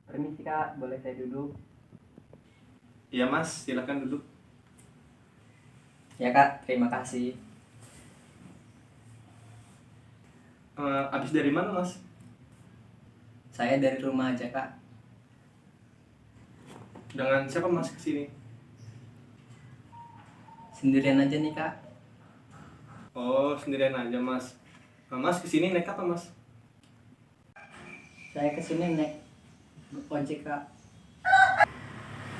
Permisi Kak, boleh saya duduk? Iya Mas, silakan duduk. Ya Kak, terima kasih. Habis dari mana Mas? Saya dari rumah aja Kak. Dengan siapa Mas kesini? Sendirian aja nih Kak. Oh, sendirian aja Mas. Mas kesini naik apa Mas? Saya kesini naik ojek Kak.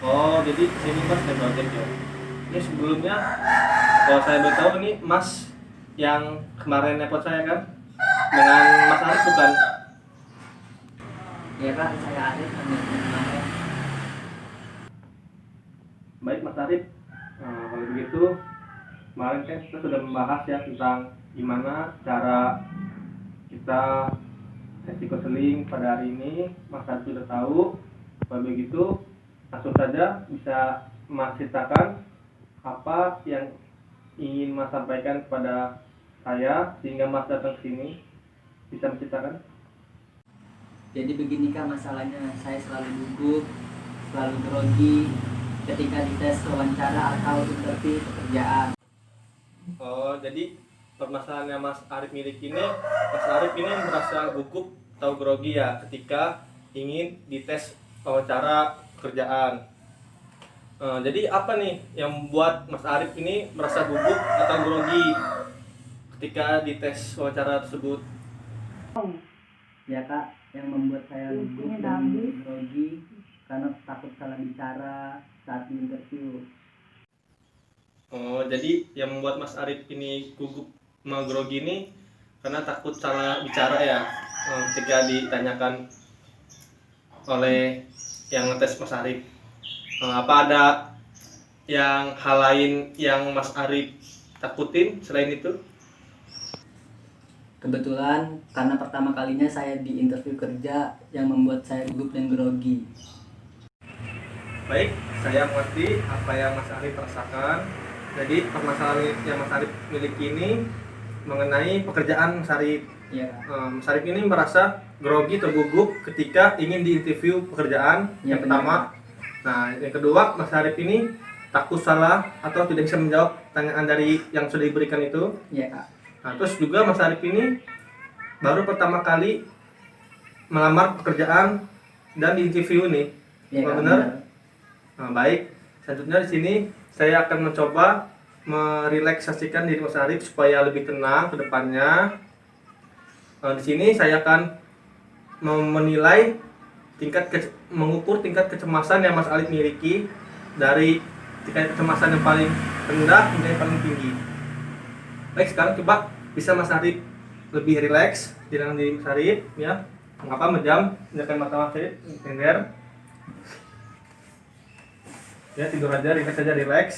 Oh, jadi kesini Mas naik ojek ya? Ini sebelumnya, kalau saya boleh tahu ini Mas yang kemarin nepot saya kan? Dengan Mas Arif bukan? Ya Kak, saya Arif kemarin. Baik Mas Arif, kalau begitu kemarin kan kita sudah membahas ya tentang gimana cara kita sesi konseling pada hari ini. Mas Arif sudah tahu. Kalau begitu langsung saja bisa Mas ceritakan apa yang ingin Mas sampaikan kepada saya sehingga Mas datang ke sini. Bisa menceritakan? Jadi begini Kak masalahnya, saya selalu gugup, selalu grogi ketika dites wawancara atau interview pekerjaan. Oh, jadi permasalahan yang Mas Arif miliki ini, Mas Arif ini merasa gugup atau grogi ya ketika ingin dites wawancara pekerjaan. Jadi apa nih yang membuat Mas Arif ini merasa gugup atau grogi ketika dites wawancara tersebut? Ya Kak, yang membuat saya gugup dan grogi karena takut salah bicara saat di interview. Oh, jadi yang membuat Mas Arif ini gugup sama grogi ini karena takut salah bicara ya, ketika ditanyakan oleh yang ngetes Mas Arif. Apa ada yang hal lain yang Mas Arif takutin selain itu? Kebetulan karena pertama kalinya saya di interview kerja yang membuat saya gugup dan grogi. Baik, saya mengerti apa yang Mas Arif rasakan. Jadi permasalahan yang Mas Arif miliki ini mengenai pekerjaan Mas Arif. Ya, Mas Arif ini merasa grogi atau gugup ketika ingin diinterview pekerjaan Ya, yang pertama. Nah, yang kedua, Mas Arif ini takut salah atau tidak bisa menjawab pertanyaan dari yang sudah diberikan itu. ya Kak. Nah, terus juga Mas Arif ini baru pertama kali melamar pekerjaan dan diinterview nih. Ya, Apa Kak, benar? Nah, baik. Selanjutnya di sini saya akan mencoba merelaksasikan diri Mas Arif supaya lebih tenang ke depannya. Di sini saya akan menilai mengukur tingkat kecemasan yang Mas Arif miliki dari tingkat kecemasan yang paling rendah hingga yang paling tinggi. Baik, sekarang coba bisa Mas Arif lebih rileks di dalam diri Mas Arif ya. Mengapa menjam, menjadikan mata Mas Arif tender. Ya, tidur aja, rileks aja, rileks.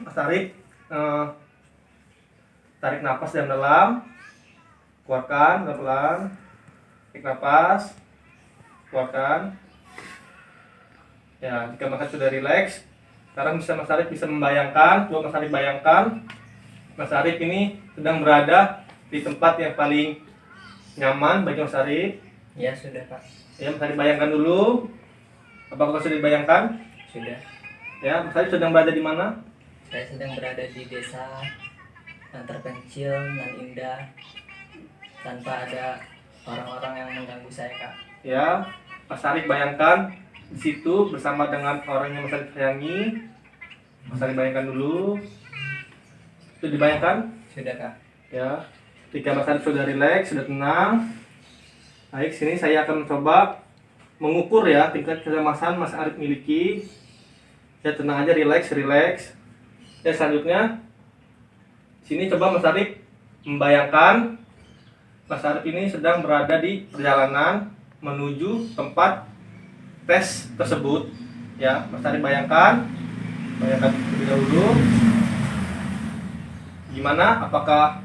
Mas Arif tarik nafas dalam, keluarkan pelan-pelan. Tarik nafas, keluarkan. Ya, jika Mas Arif sudah rileks, sekarang Mas Arif bisa membayangkan, coba Mas Arif bayangkan Mas Arif ini sedang berada di tempat yang paling nyaman bagi Mas Arif. Ya sudah Kak. Ya, Mas Arif bayangkan dulu. Apakah sudah dibayangkan? Sudah. Ya, Mas Arif sedang berada di mana? Saya sedang berada di desa yang terpencil dan indah tanpa ada orang-orang yang mengganggu saya Kak. Ya, Mas Arif bayangkan di situ bersama dengan orang yang Mas Arif sayangi. Mas Arif bayangkan dulu. Itu dibayangkan? Sudah Kak. Ya, ketika Mas Arif sudah rileks, sudah tenang. Baik, sini saya akan mencoba mengukur ya tingkat kecemasan Mas Arif miliki. Ya, tenang aja, rileks, rileks. Ya, selanjutnya sini coba Mas Arif membayangkan Mas Arif ini sedang berada di perjalanan menuju tempat tes tersebut. Ya, Mas Arif bayangkan terlebih dahulu. Gimana? Apakah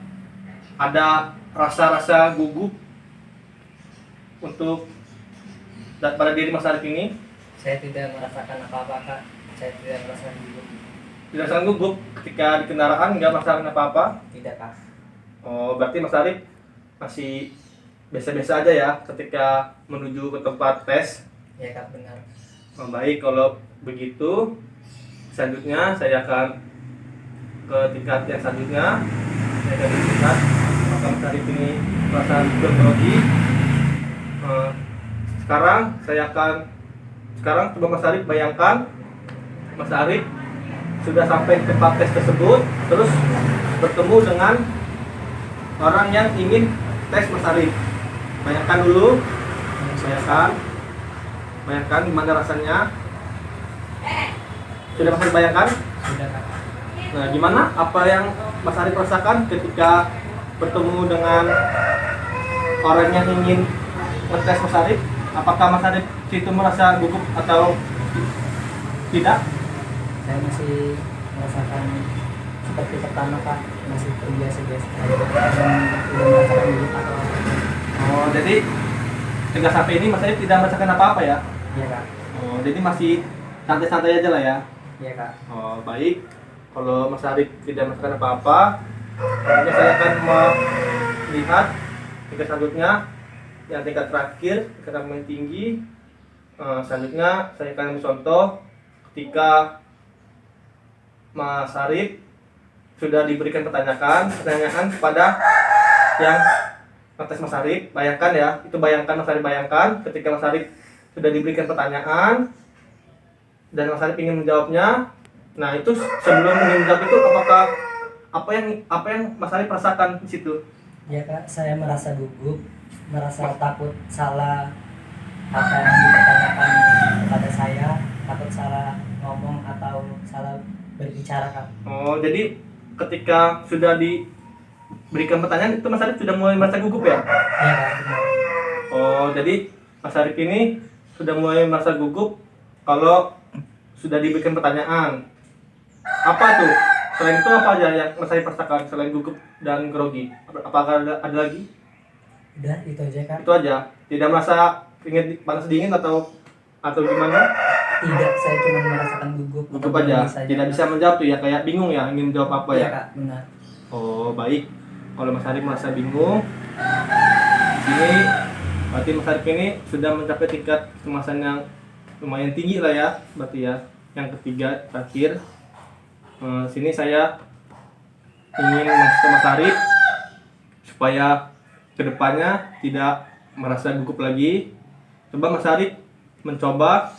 ada rasa-rasa gugup untuk pada diri Mas Arif ini? Saya tidak merasakan apa-apa Kak. Saya tidak merasakan gugup. Tidak sangat gugup ketika di kendaraan, nggak merasakan apa-apa? Tidak Kak. Oh, berarti Mas Arif masih biasa-biasa aja ya ketika menuju ke tempat tes. Ya Kak, benar. Baik, kalau begitu selanjutnya saya akan ke tingkat yang selanjutnya. Saya akan melihat apakah Mas Arif ini perasaan grogi. Sekarang coba Mas Arif bayangkan Mas Arif sudah sampai ke tempat tes tersebut, terus bertemu dengan orang yang ingin tes Mas Arif. Bayangkan dulu, bayangkan gimana rasanya. Sudah Mas Arif bayangkan? Sudah Kak. Nah, gimana? Apa yang Mas Arif rasakan ketika bertemu dengan orang yang ingin ngetes Mas Arif? Apakah Mas Arif itu merasa gugup atau tidak? Saya masih merasakan seperti pertama Kak, masih terbiasa-biasa aja. Belum merasakan gugup atau apa. Oh, jadi hingga sampai ini Mas Arif tidak merasakan apa-apa ya? Iya Kak. Oh, jadi masih santai-santai aja lah ya? Iya Kak. Oh, baik. Kalau Mas Arif tidak merasakan apa-apa, selanjutnya saya akan melihat tingkat selanjutnya, yang tingkat terakhir, tingkat yang paling tinggi. Selanjutnya saya akan contoh ketika Mas Arif sudah diberikan pertanyaan kepada yang ngetes Mas Arif. Bayangkan ya, itu bayangkan Mas Arif, bayangkan ketika Mas Arif sudah diberikan pertanyaan dan Mas Arif ingin menjawabnya. Nah, itu sebelum ingin menjawab itu apa yang Mas Arif rasakan di situ? Ya Kak, saya merasa gugup, merasa takut salah apa yang dipertanyakan kepada saya, takut salah ngomong atau salah berbicara Kak. Oh, jadi ketika sudah diberikan pertanyaan itu Mas Arif sudah mulai merasa gugup ya? Iya Kak, benar. Oh, jadi Mas Arif ini sudah mulai merasa gugup kalau sudah diberikan pertanyaan. Apa tuh? Selain itu apa aja yang Mas Arif rasakan selain gugup dan grogi? Apakah ada lagi? Udah, itu aja Kak. Itu aja. Tidak merasa ingin panas dingin atau gimana? Tidak, saya cuma merasakan gugup. Gugup aja. Tidak bisa menjawab tuh ya, kayak bingung ya ingin menjawab apa Iya ya? Kak, benar. Oh, baik. Kalau Mas Arif merasa bingung, ini berarti Mas Arif ini sudah mencapai tingkat kecemasan yang lumayan tinggi lah ya, berarti ya. Yang ketiga terakhir, sini saya ingin mengasih Mas Arif supaya kedepannya tidak merasa gugup lagi. Coba Mas Arif mencoba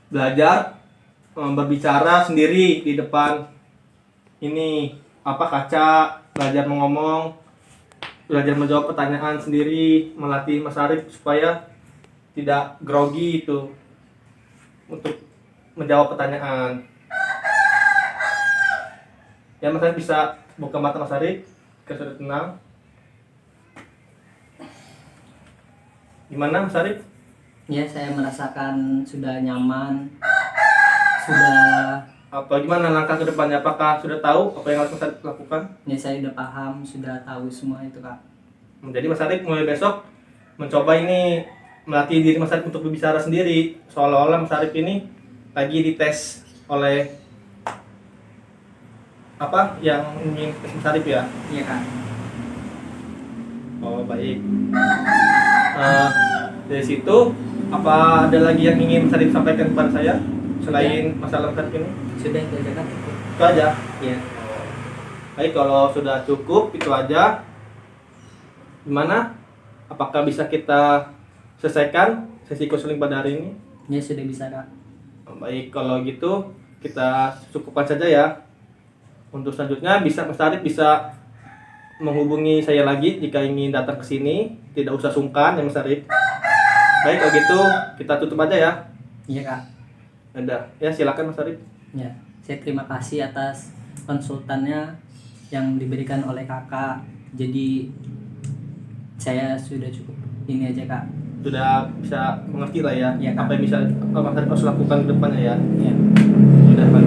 belajar berbicara sendiri di depan ini kaca, belajar mengomong, belajar menjawab pertanyaan sendiri, melatih Mas Arif supaya tidak grogi itu untuk menjawab pertanyaan. Ya, Mas Arif bisa buka mata Mas Arif, sudah tenang. Gimana Mas Arif? Ya, saya merasakan sudah nyaman, sudah Gimana langkah ke depannya? Apakah sudah tahu apa yang harus Mas Arif lakukan? ya saya udah paham, sudah tahu semua itu Kak. Jadi Mas Arif mulai besok mencoba ini melatih diri Mas Arif untuk berbicara sendiri, seolah-olah Mas Arif ini lagi dites oleh apa yang ingin tes Mas Arif ya? Iya Kak. Oh, baik. Dari situ apa ada lagi yang ingin Mas Arif sampaikan kepada saya selain masalah Mas Arif ini? Sudah, itu aja Kak. Itu aja. Iya. Baik, kalau sudah cukup itu aja. Gimana? Apakah bisa kita selesaikan sesi konseling pada hari ini? Ya, sudah bisa Kak. Baik, kalau gitu kita cukupkan saja ya. Untuk selanjutnya Mas Arif bisa menghubungi saya lagi jika ingin datang ke sini. Tidak usah sungkan ya Mas Arif. Baik, kalau gitu kita tutup aja ya. Iya Kak. Ada. Ya, silakan Mas Arif. Ya, saya terima kasih atas konsultannya yang diberikan oleh Kakak. Jadi saya sudah cukup ini aja Kak. Sudah bisa mengerti lah ya, Iya, Kak. apa yang bisa Mas Arif harus lakukan ke depannya ya. Ya. Sudah, Pak.